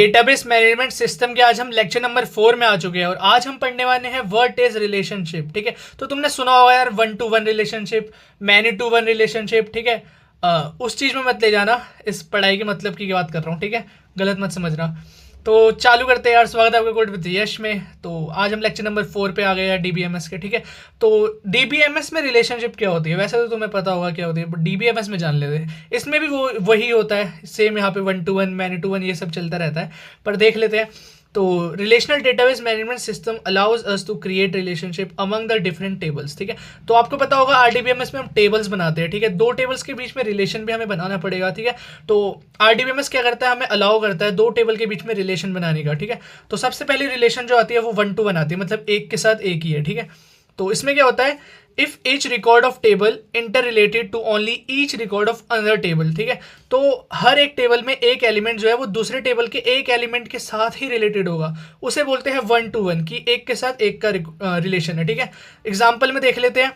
Database management system के आज हम लेक्चर नंबर 4 में आ चुके हैं और आज हम पढ़ने वाले हैं वर्ड टेस्ट रिलेशनशिप। ठीक है, तो तुमने सुना होगा यार 1-to-1 relationship, many to one relationship. ठीक है, उस चीज़ में मत ले जाना, इस पढ़ाई के मतलब की बात कर रहा हूँ। ठीक है, गलत मत समझना। तो चालू करते हैं यार। स्वागत है आपका कोड विद यश में। तो आज हम लेक्चर नंबर 4 पे आ गए हैं डीबीएमएस के। ठीक है, तो डीबीएमएस में रिलेशनशिप क्या होती है, वैसे तो तुम्हें पता होगा क्या होती है, बट डीबीएमएस में जान लेते हैं। इसमें भी वही होता है सेम, यहाँ पे 1-to-1 मैनी टू वन ये सब चलता रहता है, पर देख लेते हैं। तो relational database management system allows us to create relationship among the different tables. ठीक है, तो आपको पता होगा आरडीबीएमएस में हम टेबल्स बनाते हैं। ठीक है, दो टेबल्स के बीच में रिलेशन भी हमें बनाना पड़ेगा। ठीक है, तो आरडीबीएमएस क्या करता है, हमें अलाउ करता है दो टेबल के बीच में रिलेशन बनाने का। ठीक है, तो सबसे पहली रिलेशन जो आती है वो 1-to-1 आती है, मतलब एक के साथ एक ही है। ठीक है, तो इसमें क्या होता है, if each record of table interrelated to only each record of another table. ठीक है, तो हर एक टेबल में एक एलिमेंट जो है वो दूसरे टेबल के एक एलिमेंट के साथ ही रिलेटेड होगा, उसे बोलते हैं 1-to-1 की एक के साथ एक का रिलेशन है। ठीक है, एग्जाम्पल में देख लेते हैं।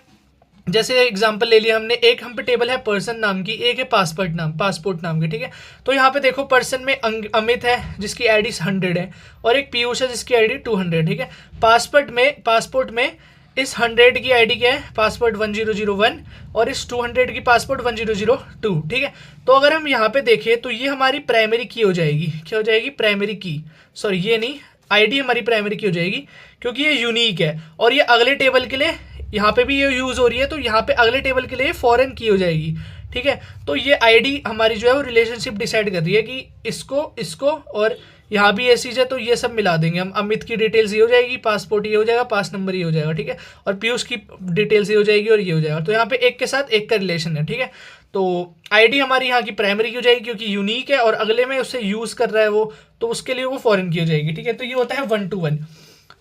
जैसे एग्जाम्पल ले लिया हमने, एक हम पे टेबल है पर्सन नाम की, एक है पासपोर्ट नाम की। ठीक है, तो यहाँ पे देखो पर्सन में अमित है जिसकी आईडी 100 है, और एक पीयूष है जिसकी आईडी 200। ठीक है, पासपोर्ट में इस 100 की आईडी क्या है, पासपोर्ट 1001, और इस 200 की पासपोर्ट 1002। ठीक है, तो अगर हम यहाँ पे देखें तो ये हमारी प्राइमरी की हो जाएगी। क्या हो जाएगी, प्राइमरी की। सॉरी, ये नहीं, आईडी हमारी प्राइमरी की हो जाएगी क्योंकि ये यूनिक है, और ये अगले टेबल के लिए यहाँ पे भी ये यूज़ हो रही है, तो यहाँ पे अगले टेबल के लिए फॉरेन की हो जाएगी। ठीक है, तो ये आईडी हमारी जो है वो रिलेशनशिप डिसाइड कर रही है कि इसको और यहाँ भी ऐसी है, तो ये सब मिला देंगे हम। अमित की डिटेल्स ये हो जाएगी, पासपोर्ट ये हो जाएगा, पास नंबर ये हो जाएगा। ठीक है, और पीयूष की डिटेल्स ये हो जाएगी और ये हो जाएगा। तो यहाँ पे एक के साथ एक का रिलेशन है। ठीक है, तो आईडी हमारी यहाँ की प्राइमरी की हो जाएगी क्योंकि यूनिक है, और अगले में उससे यूज़ कर रहा है वो, तो उसके लिए वो फॉरेन की हो जाएगी। ठीक है, तो ये होता है 1-to-1।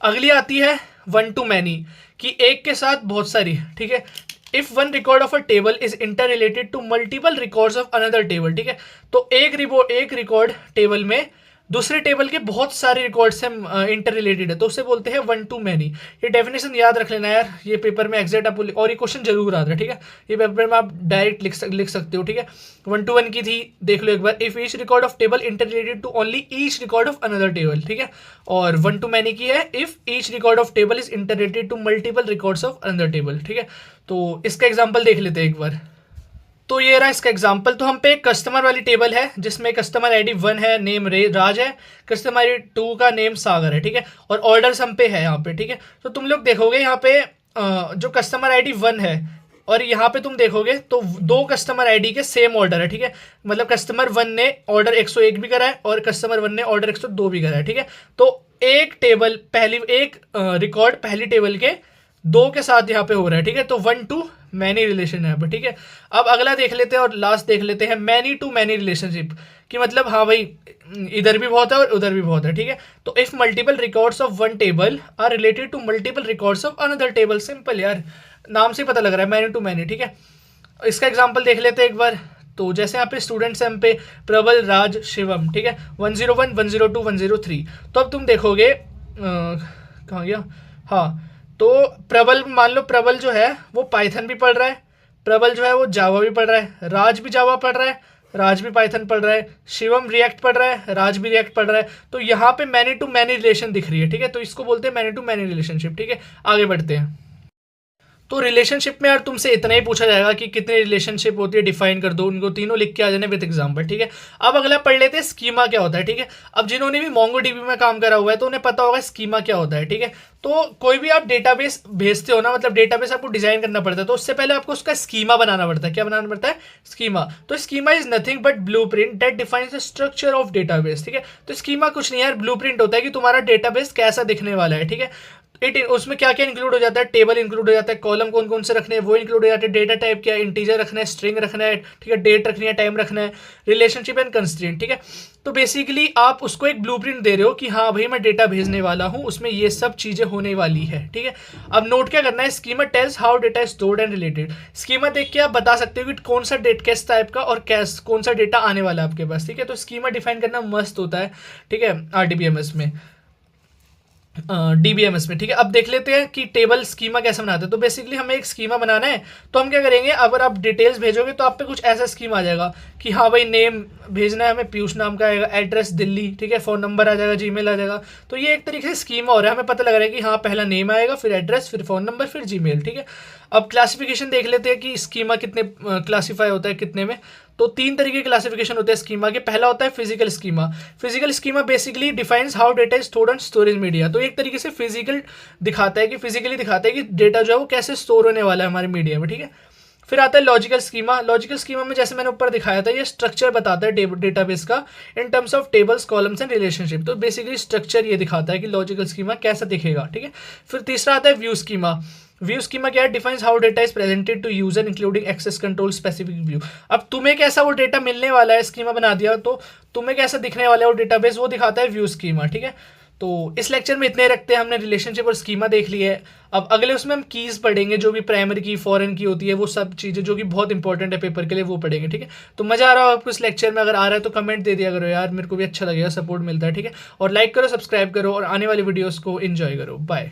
अगली आती है 1-to-many कि एक के साथ बहुत सारी। ठीक है, if one record of a table is interrelated to multiple records of another table. ठीक है, तो एक रिकॉर्ड टेबल में दूसरे टेबल के बहुत सारे रिकॉर्ड से इंटर रिलेटेड है, तो उसे बोलते हैं 1-to-many। ये डेफिनेशन याद रख लेना यार, ये पेपर में एग्जैक्ट आपको, और ये क्वेश्चन जरूर आता है। ठीक है, ये पेपर में आप डायरेक्ट लिख सकते हो। ठीक है, 1-to-1 की थी, देख लो एक बार। If each record of table interrelated to only each record of another table. ठीक है, और 1-to-many की है if each record of table is interrelated to multiple records of another table. ठीक है, तो इसका एग्जाम्पल देख लेते हैं एक बार। तो ये रहा इसका एग्जाम्पल। तो हम पे एक कस्टमर वाली टेबल है जिसमें कस्टमर आईडी 1 है, नेम राज है, कस्टमर आईडी 2 का नेम सागर है। ठीक है, और ऑर्डर हम पे है यहाँ पे। ठीक है, तो तुम लोग देखोगे यहाँ पे जो कस्टमर आईडी 1 है, और यहाँ पे तुम देखोगे तो दो कस्टमर आईडी के सेम ऑर्डर है। ठीक है, मतलब कस्टमर 1 ने ऑर्डर 101 भी करा है और कस्टमर 1 ने ऑर्डर 102 भी करा है। ठीक है, तो एक रिकॉर्ड पहली टेबल के दो के साथ यहाँ पे हो रहा है। ठीक है, तो 1-to-many रिलेशन है यहाँ पे। ठीक है, अब अगला देख लेते हैं और लास्ट देख लेते हैं मैनी-to-many रिलेशनशिप कि मतलब हाँ भाई, इधर भी बहुत है और उधर भी बहुत है। ठीक है, तो if multiple records of one table are related to multiple records of another table. Simple यार, नाम से पता लग रहा है मैनी-to-many। ठीक है, इसका एग्जाम्पल देख लेते हैं एक बार। तो जैसे यहाँ पे स्टूडेंट्स हैं हम पे प्रबल, राज, शिवम। ठीक है, 101, 102, 103। तो अब तुम देखोगे कहाँ गया, हाँ, तो प्रबल, मान लो प्रबल जो है वो पाइथन भी पढ़ रहा है, प्रबल जो है वो जावा भी पढ़ रहा है, राज भी जावा पढ़ रहा है, राज भी पाइथन पढ़ रहा है, शिवम रिएक्ट पढ़ रहा है, राज भी रिएक्ट पढ़ रहा है। तो यहाँ पे मैनी-to-many रिलेशन दिख रही है। ठीक है, तो इसको बोलते हैं मैनी-to-many रिलेशनशिप। ठीक है, आगे बढ़ते हैं। तो रिलेशनशिप में यार तुमसे इतना ही पूछा जाएगा कि कितनी रिलेशनशिप होती है, डिफाइन कर दो, उनको तीनों लिख के आ जाने विद एग्जांपल। ठीक है, अब अगला पढ़ लेते हैं स्कीमा क्या होता है। ठीक है, अब जिन्होंने भी मोंगोडीबी में काम करा हुआ है तो उन्हें पता होगा स्कीमा क्या होता है। ठीक है, तो कोई भी आप डेटाबेस भेजते हो ना, मतलब डेटाबेस आपको डिजाइन करना पड़ता है, तो उससे पहले आपको उसका स्कीमा बनाना पड़ता है। क्या बनाना पड़ता है, स्कीमा। तो schema is nothing but blueprint that defines the structure of database. ठीक है, तो स्कीमा कुछ नहीं यार, ब्लूप्रिंट होता है कि तुम्हारा डेटाबेस कैसा दिखने वाला है। ठीक है, उसमें क्या क्या इंक्लूड हो जाता है, टेबल इंक्लूड हो जाता है, कॉलम कौन कौन से रखने हैं वो इंक्लूड हो जाते हैं, डेटा टाइप क्या है, इंटीजर रखना है, स्ट्रिंग रखना है। ठीक है, डेट रखनी है, टाइम रखना है, रिलेशनशिप एंड कंस्ट्रेंट। ठीक है, तो बेसिकली आप उसको एक ब्लूप्रिंट दे रहे हो कि हाँ भाई मैं डेटा भेजने वाला हूँ, उसमें ये सब चीजें होने वाली है। ठीक है, अब नोट क्या करना है, schema tales how data is stored and related. Schema देख के आप बता सकते हो कि कौन सा डेट किस टाइप का और कौन सा डेटा आने वाला है आपके पास। ठीक है, तो स्कीमा डिफाइन करना मस्त होता है। ठीक है, आरडीबीएमएस में। डीबीएमएस में, ठीक है। अब देख लेते हैं कि टेबल स्कीमा कैसे बनाते हैं। तो बेसिकली हमें एक स्कीमा बनाना है, तो हम क्या करेंगे, अगर आप डिटेल्स भेजोगे तो आप पे कुछ ऐसा स्कीम आ जाएगा कि हाँ भाई नेम भेजना है हमें, पीयूष नाम का आएगा, एड्रेस दिल्ली, ठीक है, फ़ोन नंबर आ जाएगा, जीमेल आ जाएगा। तो ये एक तरीके से स्कीमा हो रहा है, हमें पता लग रहा है कि हाँ पहला नेम आएगा, फिर एड्रेस, फिर फ़ोन नंबर, फिर जीमेल, ठीक है। अब क्लासिफिकेशन देख लेते हैं कि स्कीमा कितने क्लासीफाई होता है कितने में। तो 3 तरीके के क्लासिफिकेशन होते हैं स्कीमा के। पहला होता है physical schema. Physical schema basically defines how data is stored on storage media. तो एक तरीके से फिजिकल दिखाता है कि फिजिकली दिखाता है कि डेटा जो है वो कैसे स्टोर होने वाला है हमारे मीडिया में, ठीक है। फिर आता है लॉजिकल स्कीमा। लॉजिकल स्कीमा में जैसे मैंने ऊपर दिखाया था, ये स्ट्रक्चर बताता है डेटाबेस का in terms of tables, columns and relationship. तो बेसिकली स्ट्रक्चर ये दिखाता है कि लॉजिकल स्कीमा कैसा दिखेगा, ठीक है। फिर तीसरा आता है व्यू स्कीमा। व्यू स्कीमा क्या है, defines how data is presented to user including access control specific view. अब तुम्हें कैसा वो डेटा मिलने वाला है, स्कीमा बना दिया तो तुम्हें कैसा दिखने वाला है वो डेटाबेस, वो दिखाता है व्यू स्कीमा, ठीक है। तो इस लेक्चर में इतने रखते हैं, हमने रिलेशनशिप और स्कीमा देख ली है। अब अगले उसमें हम कीज पढ़ेंगे, जो भी प्राइमरी की, फॉरेन की होती है, वो सब चीज़ें जो कि बहुत इंपॉर्टेंट है पेपर के लिए, वो पढ़ेंगे, ठीक है। तो मजा आ रहा हो आपको इस लेक्चर में? अगर आ रहा है तो कमेंट दे दिया करो यार, मेरे को भी अच्छा लगेगा, सपोर्ट मिलता है, ठीक है। और लाइक करो, सब्सक्राइब करो और आने वाली वीडियोस को एंजॉय करो। बाय।